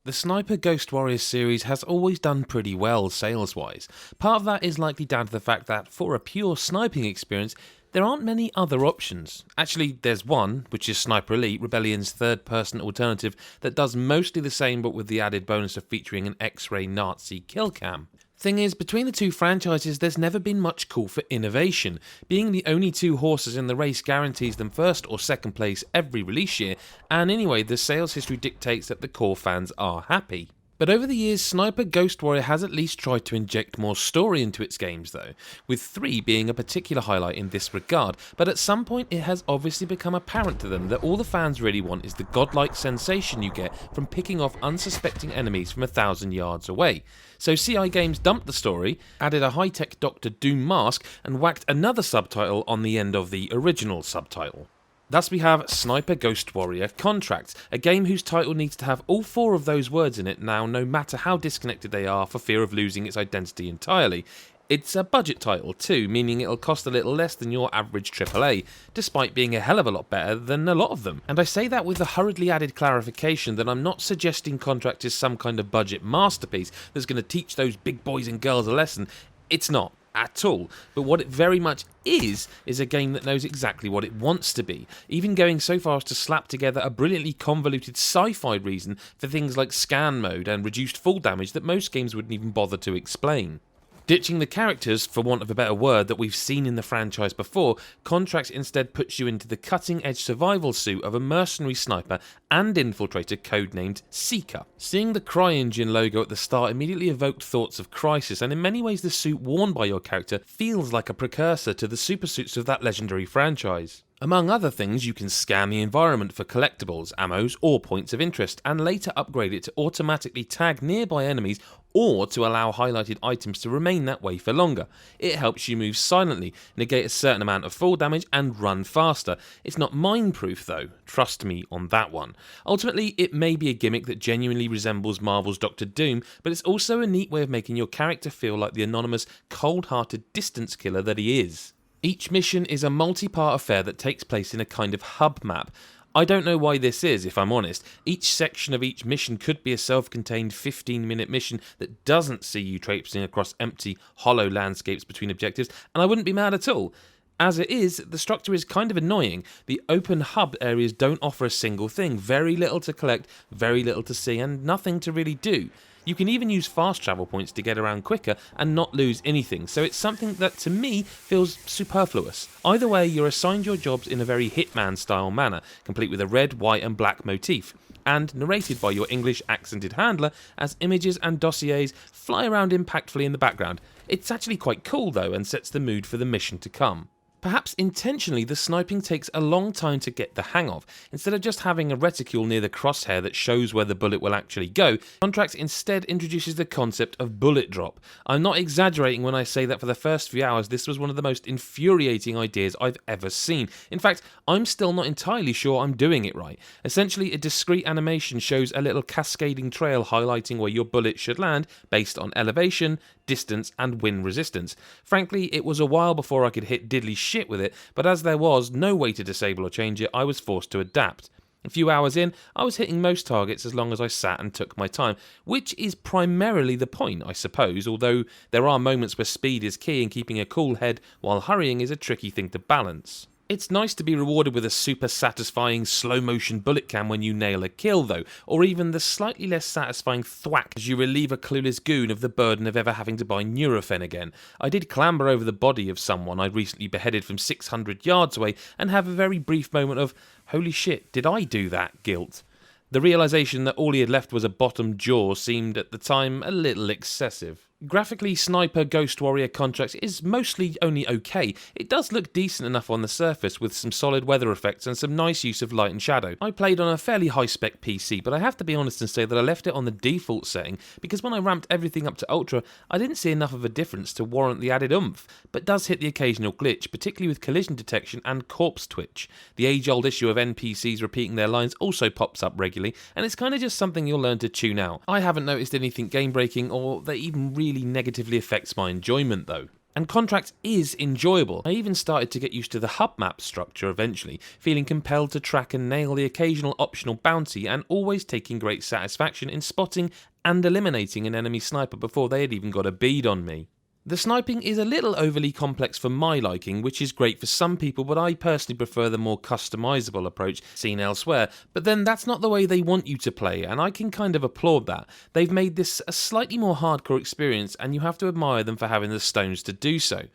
The Sniper Ghost Warrior series has always done pretty well sales-wise. Part of that is likely down to the fact that, for a pure sniping experience, there aren't many other options. Actually, there's one, which is Sniper Elite, Rebellion's third-person alternative that does mostly the same but with the added bonus of featuring an X-ray Nazi kill cam. Thing is, between the two franchises there's never been much call for innovation. Being the only two horses in the race guarantees them first or second place every release year, and anyway the sales history dictates that the core fans are happy. But over the years, Sniper Ghost Warrior has at least tried to inject more story into its games though, with 3 being a particular highlight in this regard, but at some point it has obviously become apparent to them that all the fans really want is the godlike sensation you get from picking off unsuspecting enemies from 1,000 yards away. So CI Games dumped the story, added a high-tech Dr. Doom mask, and whacked another subtitle on the end of the original subtitle. Thus we have Sniper Ghost Warrior Contracts, a game whose title needs to have all 4 of those words in it now, no matter how disconnected they are for fear of losing its identity entirely. It's a budget title too, meaning it'll cost a little less than your average AAA, despite being a hell of a lot better than a lot of them. And I say that with the hurriedly added clarification that I'm not suggesting Contracts is some kind of budget masterpiece that's going to teach those big boys and girls a lesson. It's not. At all, but what it very much is a game that knows exactly what it wants to be, even going so far as to slap together a brilliantly convoluted sci-fi reason for things like scan mode and reduced fall damage that most games wouldn't even bother to explain. Ditching the characters, for want of a better word, that we've seen in the franchise before, Contracts instead puts you into the cutting-edge survival suit of a mercenary sniper and infiltrator codenamed Seeker. Seeing the CryEngine logo at the start immediately evoked thoughts of Crysis, and in many ways the suit worn by your character feels like a precursor to the supersuits of that legendary franchise. Among other things, you can scan the environment for collectibles, ammos, or points of interest, and later upgrade it to automatically tag nearby enemies or to allow highlighted items to remain that way for longer. It helps you move silently, negate a certain amount of fall damage, and run faster. It's not mine-proof though, trust me on that one. Ultimately, it may be a gimmick that genuinely resembles Marvel's Doctor Doom, but it's also a neat way of making your character feel like the anonymous, cold-hearted distance killer that he is. Each mission is a multi-part affair that takes place in a kind of hub map. I don't know why this is, if I'm honest. Each section of each mission could be a self-contained 15-minute mission that doesn't see you traipsing across empty, hollow landscapes between objectives, and I wouldn't be mad at all. As it is, the structure is kind of annoying. The open hub areas don't offer a single thing, very little to collect, very little to see, and nothing to really do. You can even use fast travel points to get around quicker and not lose anything, so it's something that to me feels superfluous. Either way, you're assigned your jobs in a very Hitman style manner, complete with a red, white and black motif, and narrated by your English accented handler as images and dossiers fly around impactfully in the background. It's actually quite cool though, and sets the mood for the mission to come. Perhaps intentionally, the sniping takes a long time to get the hang of. Instead of just having a reticule near the crosshair that shows where the bullet will actually go, Contracts instead introduces the concept of bullet drop. I'm not exaggerating when I say that for the first few hours this was one of the most infuriating ideas I've ever seen. In fact, I'm still not entirely sure I'm doing it right. Essentially, a discrete animation shows a little cascading trail highlighting where your bullet should land based on elevation, distance and wind resistance. Frankly, it was a while before I could hit diddly shit with it, but as there was no way to disable or change it, I was forced to adapt. A few hours in, I was hitting most targets as long as I sat and took my time, which is primarily the point, I suppose, although there are moments where speed is key and keeping a cool head while hurrying is a tricky thing to balance. It's nice to be rewarded with a super satisfying slow motion bullet cam when you nail a kill though, or even the slightly less satisfying thwack as you relieve a clueless goon of the burden of ever having to buy Nurofen again. I did clamber over the body of someone I'd recently beheaded from 600 yards away and have a very brief moment of, holy shit, did I do that guilt? The realisation that all he had left was a bottom jaw seemed at the time a little excessive. Graphically, Sniper Ghost Warrior Contracts is mostly only okay. It does look decent enough on the surface with some solid weather effects and some nice use of light and shadow. I played on a fairly high-spec PC, but I have to be honest and say that I left it on the default setting because when I ramped everything up to Ultra, I didn't see enough of a difference to warrant the added oomph, but does hit the occasional glitch, particularly with collision detection and corpse twitch. The age-old issue of NPCs repeating their lines also pops up regularly, and it's kind of just something you'll learn to tune out. I haven't noticed anything game-breaking or that even really negatively affects my enjoyment though. And Contract is enjoyable. I even started to get used to the hub map structure eventually, feeling compelled to track and nail the occasional optional bounty and always taking great satisfaction in spotting and eliminating an enemy sniper before they had even got a bead on me. The sniping is a little overly complex for my liking, which is great for some people, but I personally prefer the more customizable approach seen elsewhere. But then that's not the way they want you to play, and I can kind of applaud that. They've made this a slightly more hardcore experience, and you have to admire them for having the stones to do so.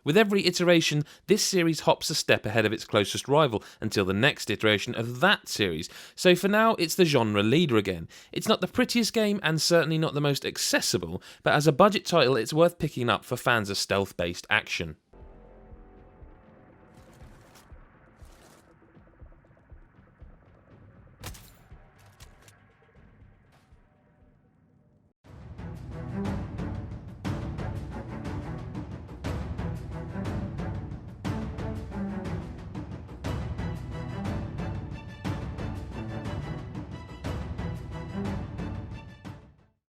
With every iteration, this series hops a step ahead of its closest rival until the next iteration of that series, so for now it's the genre leader again. It's not the prettiest game and certainly not the most accessible, but as a budget title it's worth picking up for fans of stealth-based action.